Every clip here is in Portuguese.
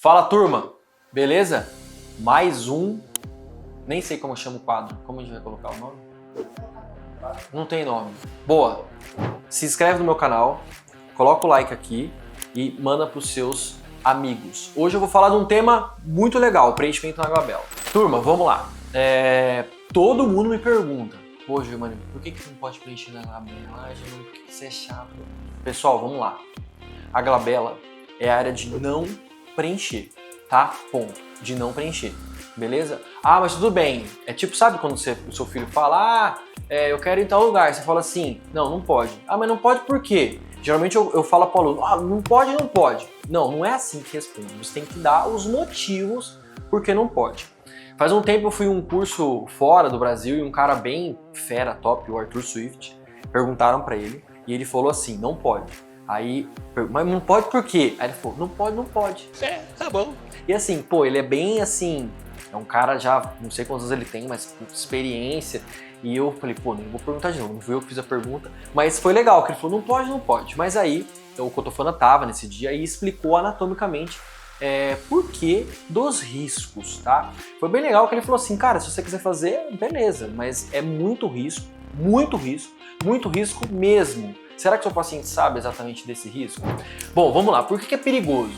Fala, turma! Beleza? Mais um... Nem sei como chama o quadro. Como a gente vai colocar o nome? Não tem nome. Boa! Se inscreve no meu canal, coloca o like aqui e manda para os seus amigos. Hoje eu vou falar de um tema muito legal, preenchimento na glabela. Turma, vamos lá. Todo mundo me pergunta, pô, Germano, por que não pode preencher na glabela? Ah, Germano, por que você é chato? Pessoal, vamos lá. A glabela é a área de não preencher, tá? Ponto. De não preencher. Beleza? Ah, mas tudo bem. É tipo, sabe quando o seu filho fala, eu quero ir em tal lugar. Você fala assim, não pode. Ah, mas não pode por quê? Geralmente eu falo para o aluno, não pode, não pode. Não é assim que responde. Você tem que dar os motivos por que não pode. Faz um tempo eu fui em um curso fora do Brasil e um cara bem fera, top, o Arthur Swift, perguntaram para ele e ele falou assim, não pode. Aí, mas não pode por quê? Aí ele falou, não pode. Tá bom. E assim, pô, ele é bem assim, é um cara já, não sei quantos anos ele tem, mas com experiência. E eu falei, pô, não vou perguntar de novo, não fui eu que fiz a pergunta. Mas foi legal, que ele falou, não pode. Mas aí, o Cotofana tava nesse dia e explicou anatomicamente por que dos riscos, tá? Foi bem legal que ele falou assim, cara, se você quiser fazer, beleza, mas é muito risco mesmo. Será que o seu paciente sabe exatamente desse risco? Bom, vamos lá. Por que é perigoso?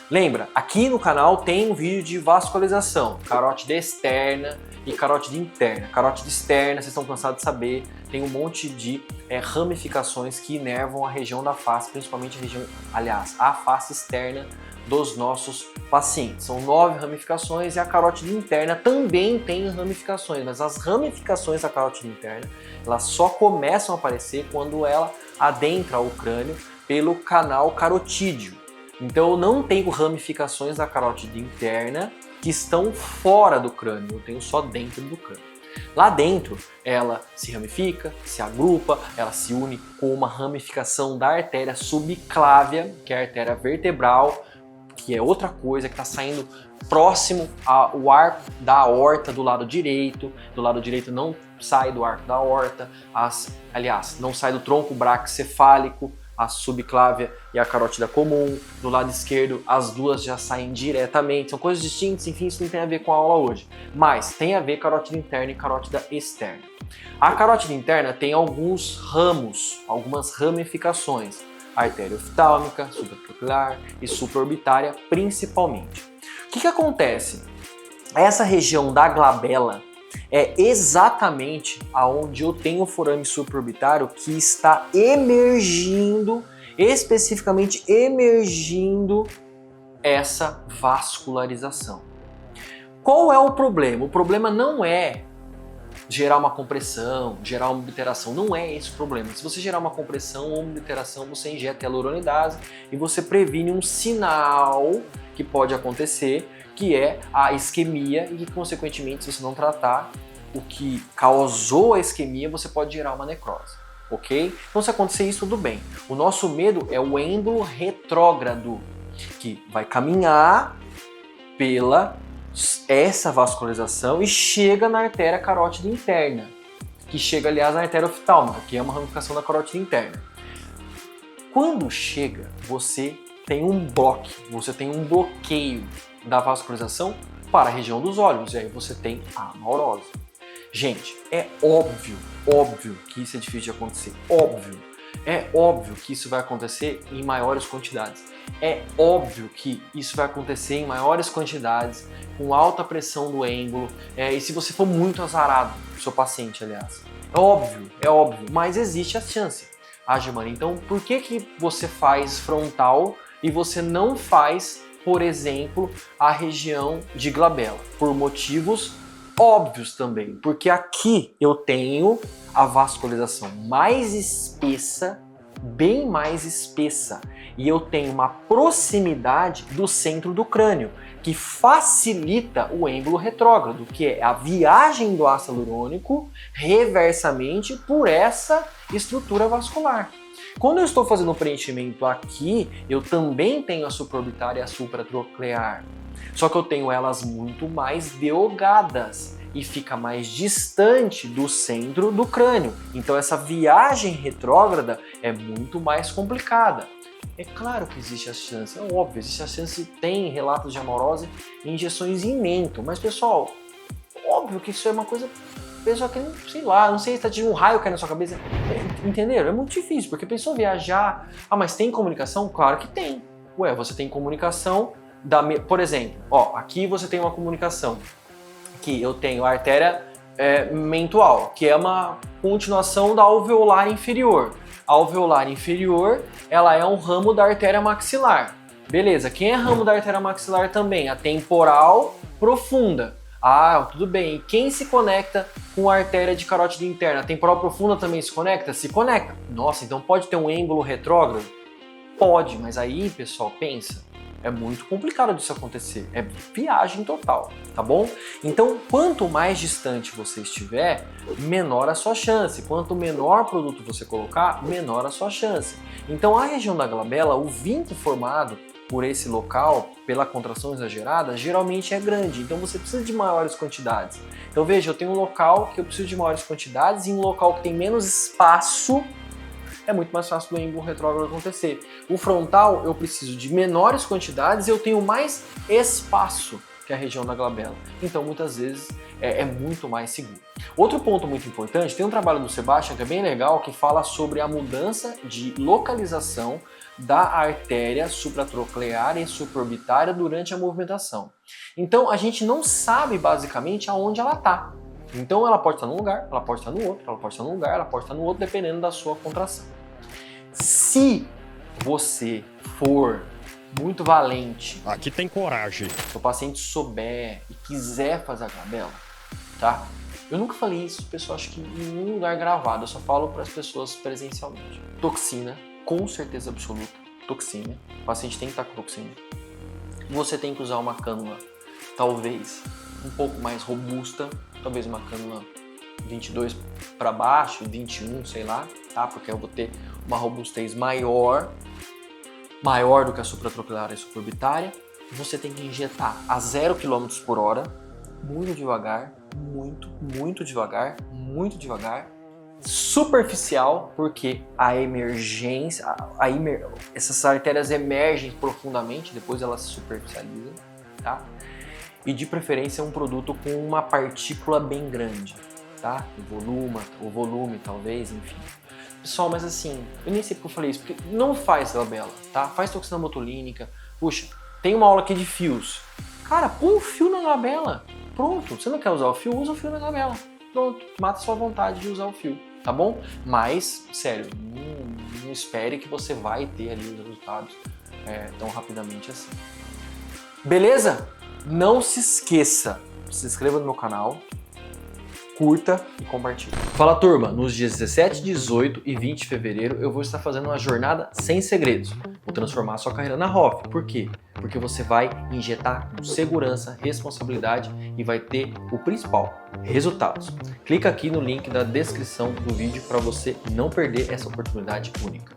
Lembra, aqui no canal tem um vídeo de vascularização, carótida externa e carótida interna. Carótida externa, vocês estão cansados de saber, tem um monte de ramificações que inervam a região da face, principalmente a face externa dos nossos pacientes. São 9 ramificações e a carótida interna também tem ramificações, mas as ramificações da carótida interna, elas só começam a aparecer quando ela adentra o crânio pelo canal carotídeo. Então eu não tenho ramificações da carótida interna que estão fora do crânio, eu tenho só dentro do crânio. Lá dentro, ela se ramifica, se agrupa, ela se une com uma ramificação da artéria subclávia, que é a artéria vertebral, que é outra coisa que está saindo próximo ao arco da aorta do lado direito. Do lado direito não sai do arco da aorta, aliás, não sai do tronco braquicefálico, a subclávia e a carótida comum. Do lado esquerdo, as duas já saem diretamente. São coisas distintas, enfim, isso não tem a ver com a aula hoje. Mas tem a ver carótida interna e carótida externa. A carótida interna tem alguns ramos, algumas ramificações. Artéria oftálmica, supratroquelar e supraorbitária principalmente. O que acontece? Essa região da glabela é exatamente aonde eu tenho o forame supraorbitário que está emergindo, especificamente emergindo essa vascularização. Qual é o problema? O problema não é gerar uma compressão, gerar uma obliteração, não é esse o problema. Se você gerar uma compressão ou uma obliteração, você injeta hialuronidase e você previne um sinal que pode acontecer, que é a isquemia e que, consequentemente, se você não tratar o que causou a isquemia, você pode gerar uma necrose, ok? Então, se acontecer isso, tudo bem. O nosso medo é o êmbolo retrógrado, que vai caminhar pela essa vascularização e chega na artéria carótida interna, que chega, aliás, na artéria oftálmica, que é uma ramificação da carótida interna. Quando chega, você tem um bloqueio da vascularização para a região dos olhos, e aí você tem a amaurose. Gente, é óbvio que isso é difícil de acontecer, é óbvio que isso vai acontecer em maiores quantidades. É óbvio que isso vai acontecer em maiores quantidades, com alta pressão do êmbolo, e se você for muito azarado, seu paciente, aliás. É óbvio, mas existe a chance. Ah, Germano, então por que você faz frontal e você não faz, por exemplo, a região de glabela? Por motivos óbvios também, porque aqui eu tenho a vascularização mais espessa, bem mais espessa, e eu tenho uma proximidade do centro do crânio, que facilita o êmbolo retrógrado, que é a viagem do ácido hialurônico reversamente por essa estrutura vascular. Quando eu estou fazendo o preenchimento aqui, eu também tenho a supraorbitária e a supratroquelar, só que eu tenho elas muito mais delgadas e fica mais distante do centro do crânio. Então essa viagem retrógrada é muito mais complicada. É claro que existe a chance, é óbvio, existe a chance, tem relatos de amarose e injeções em mento, mas pessoal, óbvio que isso é uma coisa, pessoal que, sei lá, não sei se tá de um raio cair na sua cabeça, entenderam? É muito difícil, porque a pessoa viajar, mas tem comunicação? Claro que tem. Ué, você tem comunicação, por exemplo, ó, aqui você tem uma comunicação, que eu tenho a artéria mentual, que é uma continuação da alveolar inferior. A alveolar inferior, ela é um ramo da artéria maxilar. Beleza, quem é ramo da artéria maxilar também? A temporal profunda. Ah, tudo bem. E quem se conecta com a artéria de carótida interna? A temporal profunda também se conecta? Se conecta. Nossa, então pode ter um êmbolo retrógrado? Pode, mas aí, pessoal, pensa. É muito complicado disso acontecer. É viagem total, tá bom? Então, quanto mais distante você estiver, menor a sua chance. Quanto menor produto você colocar, menor a sua chance. Então, a região da glabela, o vinco formado por esse local, pela contração exagerada, geralmente é grande. Então, você precisa de maiores quantidades. Então, veja, eu tenho um local que eu preciso de maiores quantidades e um local que tem menos espaço, é muito mais fácil do êmbolo retrógrado acontecer. O frontal, eu preciso de menores quantidades e eu tenho mais espaço que a região da glabela. Então, muitas vezes, é muito mais seguro. Outro ponto muito importante, tem um trabalho do Sebastian que é bem legal, que fala sobre a mudança de localização da artéria supratroclear e supraorbitária durante a movimentação. Então, a gente não sabe basicamente aonde ela está. Então ela pode estar num lugar, ela pode estar no outro, ela pode estar num lugar, ela pode estar no outro, dependendo da sua contração. Se você for muito valente, aqui tem coragem, se o paciente souber e quiser fazer a glabela, tá? Eu nunca falei isso, pessoal, acho que em nenhum lugar gravado, eu só falo para as pessoas presencialmente. Toxina, com certeza absoluta, toxina. O paciente tem que estar com toxina. Você tem que usar uma cânula, talvez um pouco mais robusta, talvez uma cânula 22 para baixo, 21, sei lá, tá? Porque eu vou ter uma robustez maior do que a supratropilar e supraorbitária. Você tem que injetar a 0 km por hora, muito devagar, muito devagar, muito devagar, superficial, porque a emergência, essas artérias emergem profundamente, depois elas se superficializam, tá? E de preferência um produto com uma partícula bem grande, tá? O volume talvez, enfim. Pessoal, mas assim, eu nem sei porque eu falei isso, porque não faz glabela, tá? Faz toxina botulínica. Puxa, tem uma aula aqui de fios. Cara, põe um fio na glabela. Pronto, você não quer usar o fio? Usa o fio na glabela. Pronto, mata a sua vontade de usar o fio, tá bom? Mas, sério, não espere que você vai ter ali os resultados tão rapidamente assim. Beleza? Não se esqueça, se inscreva no meu canal, curta e compartilhe. Fala turma, nos dias 17, 18 e 20 de fevereiro eu vou estar fazendo uma jornada sem segredos. Vou transformar a sua carreira na ROF. Por quê? Porque você vai injetar com segurança, responsabilidade e vai ter o principal, resultados. Clica aqui no link da descrição do vídeo para você não perder essa oportunidade única.